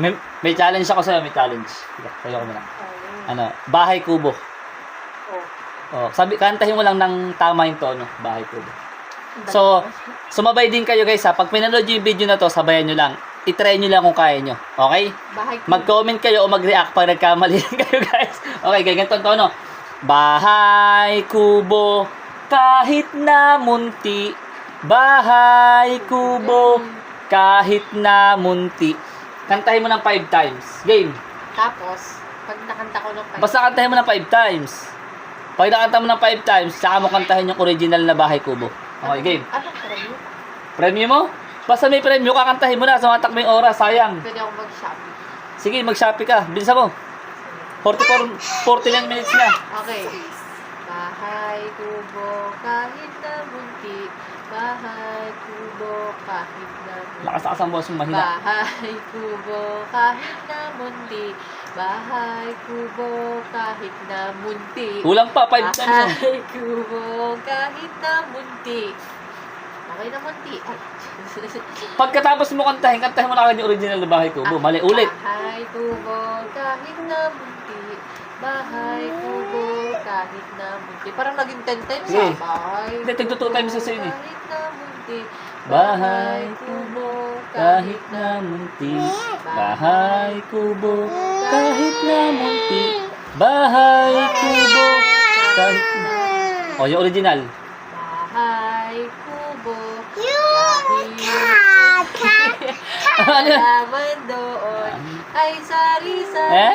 May challenge ako sa'yo, may challenge. Sa'yo ko muna. Ano, bahay kubo. Oh, kantahin mo lang ng tama yung tono, bahay kubo. So, sumabay din kayo guys ha. Pag pinanood yung video na to, sabayan nyo lang. I-try nyo lang kung kaya nyo. Okay? Mag-comment kayo o mag-react pag nagkamali kayo guys. Okay, ganito ang tono. Bahay kubo, kahit na munti. Bahay kubo, kahit na munti. Kantahin mo ng 5 times. Game. Tapos, pag nakanta ko ng 5. Basta kantahin mo ng 5 times. Pag nakanta mo ng 5 times, saka mo kantahin yung original na bahay kubo. Okay, game. Anong premyo? Premyo mo? Basta may premyo, kakantahin mo na. Sumatak mo yung oras, sayang. Pwede ako mag-shopping. Sige, mag-shopee ka. Bilisan mo. 49 minutes na. Okay. Bahay kubo, kahit na munti. Bahay kubo, kahit na munti. Lakas ang boss mo, mahina. Bahay kubo, kahit na munti. Bahay kubo, kahit na munti. Kulang pa, 5 times. Bahay kubo, kahit na munti. Okay na munti. Ay. Pagkatapos mo kantahin mo na agad yung original na bahay kubo. Mali, ulit. Bahay kubo, kahit na munti. Bahay kubo, kahit na munti. Parang naging 10 times Sige. Bahay Hindi, tigto 2 times sa sa'yo eh. kahit na munti. Bahay kubo, kahit na munti. Bahay kubo, kahit na munti. Bahay kubo, kahit na... O, yung original. Bahay kubo, Ano? halaman doon ay sari-sari. Eh?